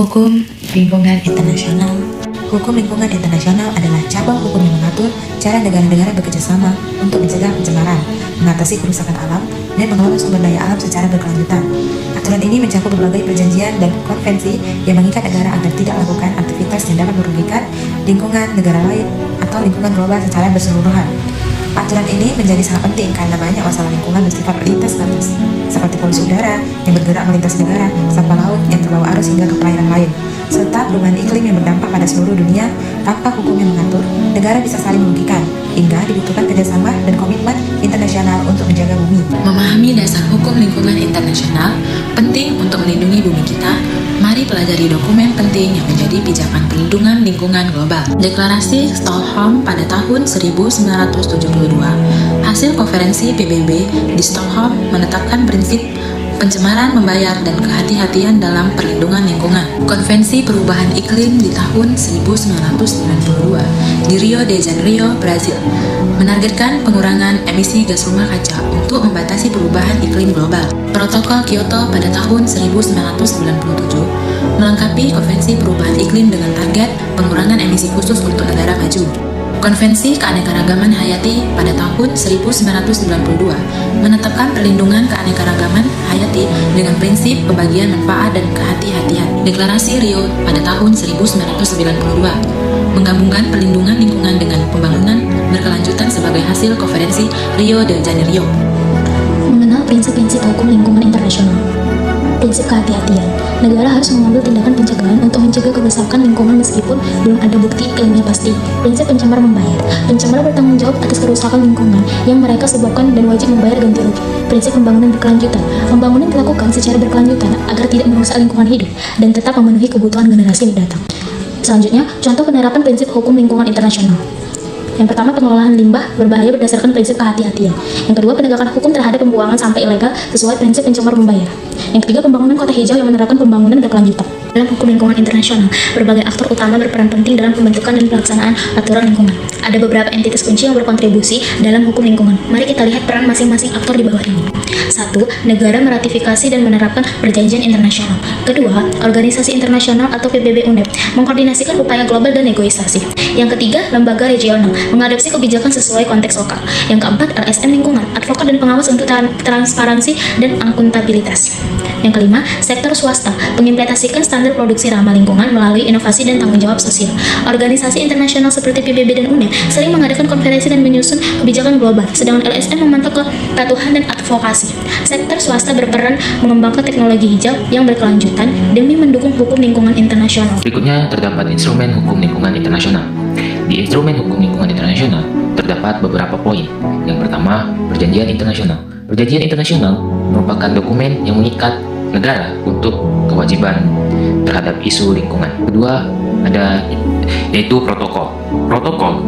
Hukum lingkungan internasional. Hukum lingkungan internasional adalah cabang hukum yang mengatur cara negara-negara bekerjasama untuk mencegah pencemaran, mengatasi kerusakan alam, dan mengelola sumber daya alam secara berkelanjutan. Aturan ini mencakup berbagai perjanjian dan konvensi yang mengikat negara agar tidak melakukan aktivitas yang dapat merugikan lingkungan negara lain atau lingkungan global secara keseluruhan. Aturan ini menjadi sangat penting karena banyak masalah lingkungan bersifat lintas batas, seperti polusi udara yang bergerak melintas negara, sampah laut yang terbawa arus hingga ke perairan lain, serta perubahan iklim yang berdampak pada seluruh dunia. Tanpa hukum yang mengatur, negara bisa saling merugikan, hingga dibutuhkan kerjasama dan komitmen internasional untuk menjaga bumi. Memahami dasar hukum lingkungan internasional penting untuk melindungi bumi kita. Mari pelajari dokumen penting yang menjadi pijakan perlindungan lingkungan global. Deklarasi Stockholm pada tahun 1972, hasil konferensi PBB di Stockholm menetapkan prinsip pencemaran membayar dan kehati-hatian dalam perlindungan lingkungan. Konvensi Perubahan Iklim di tahun 1992 di Rio de Janeiro, Brazil, menargetkan pengurangan emisi gas rumah kaca untuk membatasi perubahan iklim global. Protokol Kyoto pada tahun 1997 melengkapi Konvensi Perubahan Iklim dengan target pengurangan emisi khusus untuk negara maju. Konvensi Keanekaragaman Hayati pada tahun 1992 menetapkan perlindungan keanekaragaman hayati dengan prinsip pembagian manfaat dan kehati-hatian. Deklarasi Rio pada tahun 1992 menggabungkan perlindungan lingkungan dengan pembangunan berkelanjutan sebagai hasil konferensi Rio de Janeiro. Mengenal prinsip-prinsip hukum lingkungan internasional. Prinsip kehati-hatian. Negara harus mengambil tindakan pencegahan untuk mencegah kerusakan lingkungan meskipun belum ada bukti ilmiah pasti. Prinsip pencemar membayar. Pencemar bertanggung jawab atas kerusakan lingkungan yang mereka sebabkan dan wajib membayar ganti rugi. Prinsip pembangunan berkelanjutan. Pembangunan dilakukan secara berkelanjutan agar tidak merusak lingkungan hidup dan tetap memenuhi kebutuhan generasi mendatang. Selanjutnya, contoh penerapan prinsip hukum lingkungan internasional. Yang pertama, pengelolaan limbah berbahaya berdasarkan prinsip kehati-hatian. Yang kedua, penegakan hukum terhadap pembuangan sampah ilegal sesuai prinsip pencemar membayar. Yang ketiga, pembangunan kota hijau yang menerapkan pembangunan berkelanjutan. Dalam hukum lingkungan internasional, berbagai aktor utama berperan penting dalam pembentukan dan pelaksanaan aturan lingkungan. Ada beberapa entitas kunci yang berkontribusi dalam hukum lingkungan. Mari kita lihat peran masing-masing aktor di bawah ini. 1. Negara meratifikasi dan menerapkan perjanjian internasional. Kedua, organisasi internasional atau PBB UNEP mengkoordinasikan upaya global dan negosiasi. Yang ketiga, lembaga regional mengadopsi kebijakan sesuai konteks lokal. Yang keempat, LSM lingkungan, advokat dan pengawas untuk transparansi dan akuntabilitas. Yang kelima, sektor swasta mengimplementasikan standar produksi ramah lingkungan melalui inovasi dan tanggung jawab sosial. Organisasi internasional seperti PBB dan UNEP sering mengadakan konferensi dan menyusun kebijakan global, sedangkan LSM memantau kepatuhan dan advokasi. Sektor swasta berperan mengembangkan teknologi hijau yang berkelanjutan demi mendukung hukum lingkungan internasional. Berikutnya terdapat instrumen hukum lingkungan internasional. Di instrumen hukum lingkungan internasional terdapat beberapa poin. Yang pertama, perjanjian internasional. Perjanjian internasional merupakan dokumen yang mengikat negara untuk kewajiban terhadap isu lingkungan. Kedua, yaitu protokol. Protokol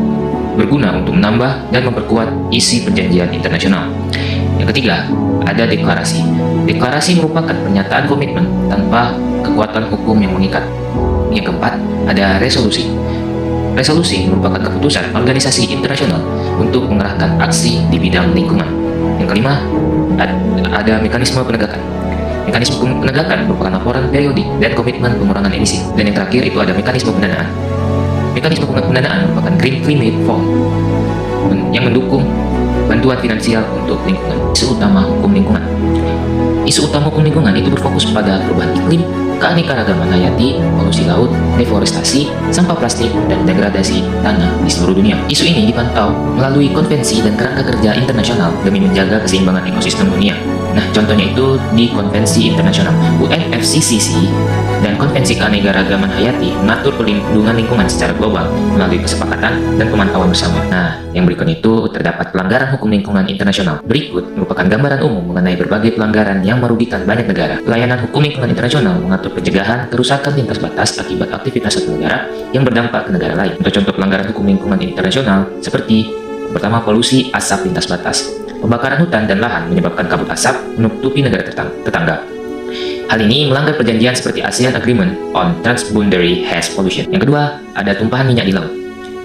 berguna untuk menambah dan memperkuat isi perjanjian internasional. Yang ketiga, ada deklarasi. Deklarasi merupakan pernyataan komitmen tanpa kekuatan hukum yang mengikat. Yang keempat, ada resolusi. Resolusi merupakan keputusan organisasi internasional untuk mengerahkan aksi di bidang lingkungan. Yang kelima, ada mekanisme penegakan. Mekanisme penegakan merupakan laporan periodik dan komitmen pengurangan emisi. Dan yang terakhir itu ada mekanisme pendanaan. Mekanisme pendanaan merupakan Green Climate Fund yang mendukung bantuan finansial untuk lingkungan. Isu utama hukum lingkungan. Isu utama hukum lingkungan itu berfokus pada perubahan iklim, keanekaragaman hayati, polusi laut, deforestasi, sampah plastik, dan degradasi tanah di seluruh dunia. Isu ini dipantau melalui konvensi dan kerangka kerja internasional demi menjaga keseimbangan ekosistem dunia. Nah, contohnya itu di Konvensi Internasional UNFCCC dan Konvensi Keanekaragaman Hayati mengatur perlindungan lingkungan secara global melalui kesepakatan dan pemantauan bersama. Nah, yang berikut itu terdapat pelanggaran hukum lingkungan internasional. Berikut merupakan gambaran umum mengenai berbagai pelanggaran yang merugikan banyak negara. Pelayanan hukum lingkungan internasional mengatur pencegahan kerusakan lintas batas akibat aktivitas satu negara yang berdampak ke negara lain. Contoh-contoh pelanggaran hukum lingkungan internasional seperti pertama, polusi asap lintas batas. Pembakaran hutan dan lahan menyebabkan kabut asap menutupi negara tetangga. Hal ini melanggar perjanjian seperti ASEAN Agreement on Transboundary Air Pollution. Yang kedua, ada tumpahan minyak di laut.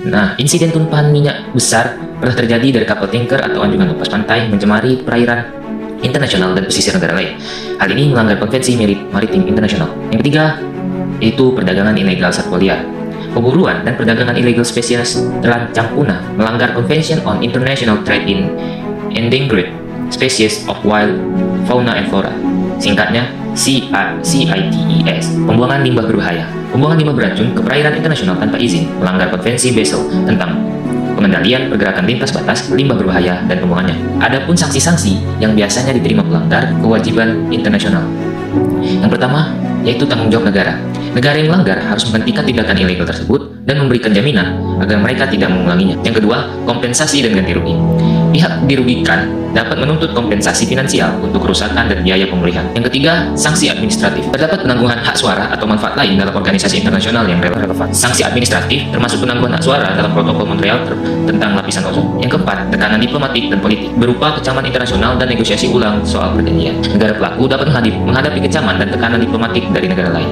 Nah, insiden tumpahan minyak besar pernah terjadi dari kapal tanker atau anjungan lepas pantai mencemari perairan internasional dan pesisir negara lain. Hal ini melanggar konvensi maritim internasional. Yang ketiga, yaitu perdagangan ilegal satwa liar. Pemburuan dan perdagangan ilegal spesies terancam punah melanggar Convention on International Trade in Endangered Species of Wild Fauna and Flora, singkatnya CITES. Pembuangan limbah berbahaya. Pembuangan limbah beracun ke perairan internasional tanpa izin melanggar Konvensi Basel tentang pengendalian pergerakan lintas batas limbah berbahaya dan pembuangannya. Adapun sanksi-sanksi yang biasanya diterima pelanggar kewajiban internasional. Yang pertama, yaitu tanggung jawab negara. Negara yang melanggar harus menghentikan tindakan ilegal tersebut dan memberikan jaminan agar mereka tidak mengulanginya. Yang kedua, kompensasi dan ganti rugi. Pihak dirugikan dapat menuntut kompensasi finansial untuk kerusakan dan biaya pemulihan. Yang ketiga, sanksi administratif. Terdapat penangguhan hak suara atau manfaat lain dalam organisasi internasional yang relevan. Sanksi administratif termasuk penangguhan hak suara dalam protokol Montreal tentang lapisan ozon. Yang keempat, tekanan diplomatik dan politik berupa kecaman internasional dan negosiasi ulang soal perjanjian. Negara pelaku dapat menghadapi kecaman dan tekanan diplomatik dari negara lain.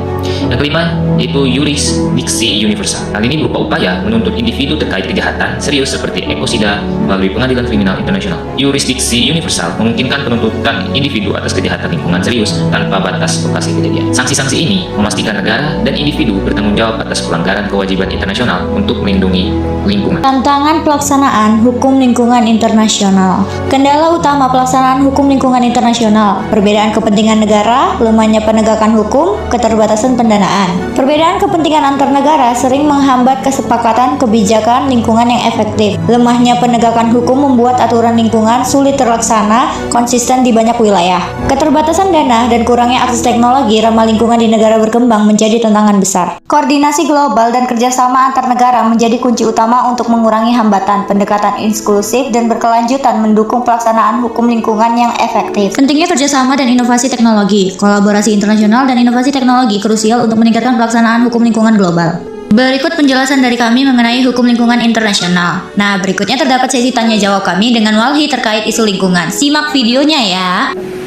Yang kelima, yaitu yurisdiksi universal. Hal ini berupa upaya menuntut individu terkait kejahatan serius seperti ekosida melalui pengadilan kriminal internasional. Yurisdiksi universal memungkinkan penuntutan individu atas kejahatan lingkungan serius tanpa batas lokasi kejadian. Sanksi-sanksi ini memastikan negara dan individu bertanggung jawab atas pelanggaran kewajiban internasional untuk melindungi lingkungan. Tantangan pelaksanaan hukum lingkungan internasional. Kendala utama pelaksanaan hukum lingkungan internasional: perbedaan kepentingan negara, lemahnya penegakan hukum, keterbatasan pendanaan. Perbedaan kepentingan antar negara sering menghambat kesepakatan kebijakan lingkungan yang efektif. Lemahnya penegakan hukum membuat aturan lingkungan sulit terlaksana konsisten di banyak wilayah. Keterbatasan dana dan kurangnya akses teknologi ramah lingkungan di negara berkembang menjadi tantangan besar. Koordinasi global dan kerjasama antar negara menjadi kunci utama untuk mengurangi hambatan. Pendekatan inklusif dan berkelanjutan mendukung pelaksanaan hukum lingkungan yang efektif. Pentingnya kerjasama dan inovasi teknologi. Kolaborasi internasional dan inovasi teknologi krusial untuk meningkatkan pelaksanaan hukum lingkungan global. Berikut penjelasan dari kami mengenai hukum lingkungan internasional. Nah, berikutnya terdapat sesi tanya jawab kami dengan Walhi terkait isu lingkungan. Simak videonya ya.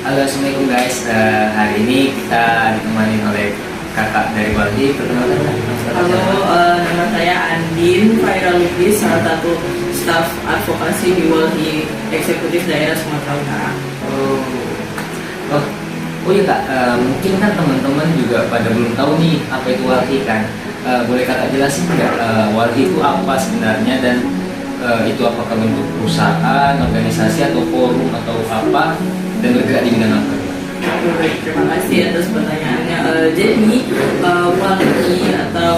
Halo, assalamualaikum guys. Hari ini kita ditemani oleh kakak dari Walhi. Perkenalkan. Halo, nama saya Andin Faira Lubis, salah satu staf advokasi di Walhi Eksekutif Daerah Sumatera Utara. Oh iya kak, mungkin kan teman-teman juga pada belum tahu nih apa itu Walhi kan. Boleh kakak jelasin nggak Walhi itu apa sebenarnya, dan itu apakah bentuk perusahaan, organisasi atau forum atau apa, dan bergerak di bidang apa? Baik, terima kasih atas pertanyaannya. Jadi Walhi atau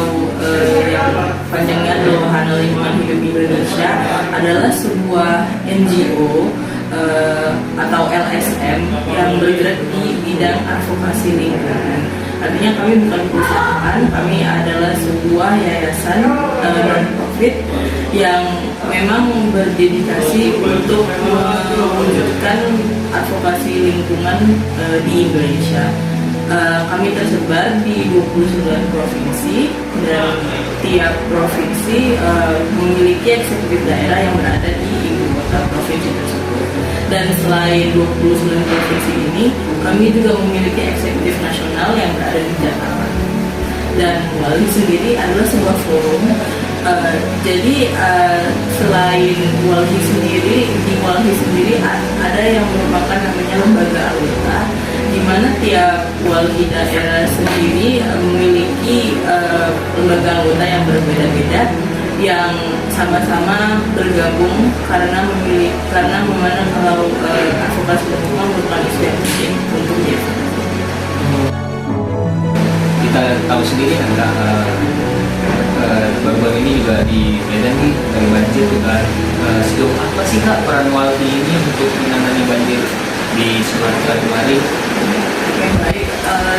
yang panjangnya adalah Wahana Lingkungan Hidup Indonesia adalah sebuah NGO atau LSM yang bergerak di bidang advokasi lingkungan. Artinya kami bukan perusahaan, kami adalah sebuah yayasan non-profit yang memang berdedikasi untuk mewujudkan advokasi lingkungan di Indonesia. Kami tersebar di 29 provinsi dan tiap provinsi memiliki eksekutif daerah yang berada di ibu kota provinsi tersebut. Dan selain 29 provinsi ini, kami juga memiliki eksekutif nasional yang berada di Jakarta. Dan Walhi sendiri adalah sebuah forum. Jadi selain Walhi sendiri, di Walhi sendiri ada yang merupakan namanya lembaga anggota, di mana tiap Walhi daerah sendiri memiliki lembaga anggota yang berbeda-beda, yang sama-sama bergabung karena memandang kalau advokasi lingkungan merupakan isu yang penting untuk dia. Kita tahu sendiri kan kak, baru-baru ini juga di Medan nih dari banjir juga. Sejauh apa sih kak peran Walhi ini untuk menangani banjir di Sumatera kemarin? Oke, baik.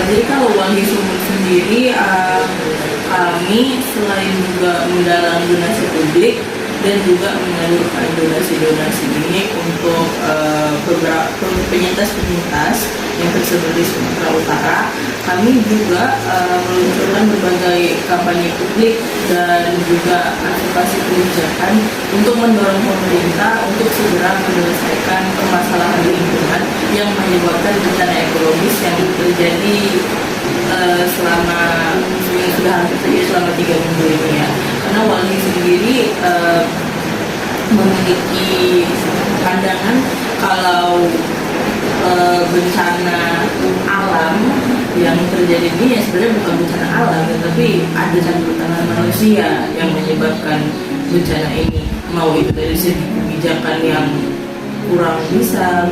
Jadi kalau Walhi Sumut sendiri, kami selain juga menggalang donasi publik dan juga menyalurkan donasi-donasi ini untuk beberapa penyintas-penyintas yang tersebar di Sumatera Utara, kami juga meluncurkan berbagai kampanye publik dan juga advokasi kebijakan untuk mendorong pemerintah untuk segera menyelesaikan permasalahan lingkungan yang menyebabkan bencana ekologis yang terjadi selama 3 minggu ini ya. Karena Walhi sendiri memiliki pandangan kalau bencana alam yang terjadi ini ya sebenarnya bukan bencana alam, tetapi ada campur tangan manusia yang menyebabkan bencana ini. Mau itu dari segi kebijakan yang kurang bisa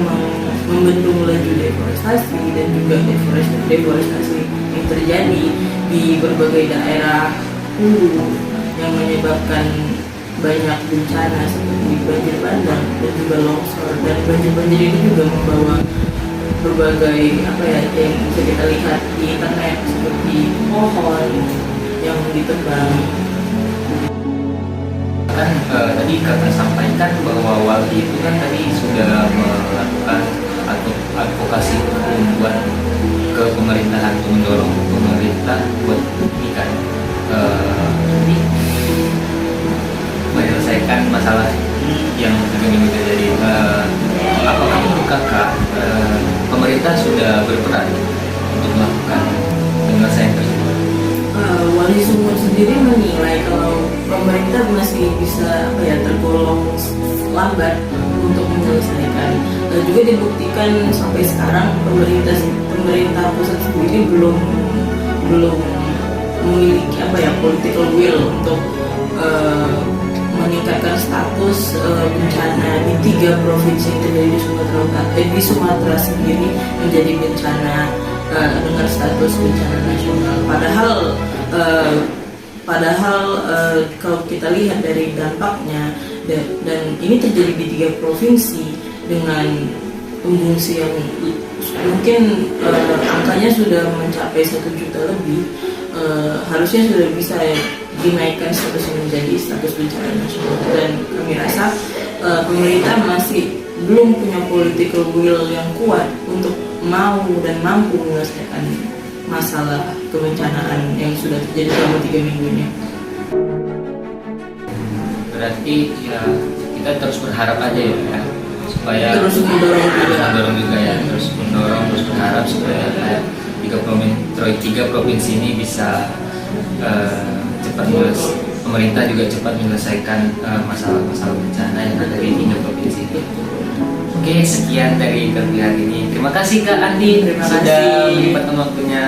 membendung laju deforestasi dan juga deforestasi yang terjadi di berbagai daerah hulu yang menyebabkan banyak bencana seperti banjir bandang dan juga longsor. Dan banjir-banjir ini juga membawa berbagai yang bisa kita lihat di internet seperti pohon yang ditebang. Kan tadi kakak sampaikan bahwa Walhi itu kan tadi sudah melakukan advokasi hukum buat ke pemerintahan untuk mendorong pemerintah buat ini kan ini menyelesaikan masalah yang ini terjadi. Apakah menurut kakak pemerintah sudah berperan untuk melakukan penyelesaian tersebut? Wali Songo sendiri menilai kalau pemerintah masih bisa tergolong lambat untuk menyelesaikan. Juga dibuktikan sampai sekarang pemerintah pusat sendiri belum memiliki political will untuk meningkatkan status bencana di 3 provinsi yang terjadi di Sumatera sendiri menjadi bencana dengan status bencana nasional. Padahal kalau kita lihat dari dampaknya dan ini terjadi di 3 provinsi dengan pengungsi yang mungkin angkanya sudah mencapai 1 juta lebih, harusnya sudah bisa dinaikkan statusnya menjadi status bencana nasional. Dan kami rasa pemerintah masih belum punya political will yang kuat untuk mau dan mampu menyelesaikan masalah kebencanaan yang sudah terjadi selama 3 minggu ini. Berarti ya kita terus berharap aja ya supaya Terus mendorong juga ya, terus berharap supaya 3 provinsi ini bisa cepat pemerintah juga cepat menyelesaikan masalah-masalah bencana yang ada di 3 provinsi itu. Oke, sekian dari kami hari ini. Terima kasih Kak Andi Terima sudah kasih. menyempatkan waktunya.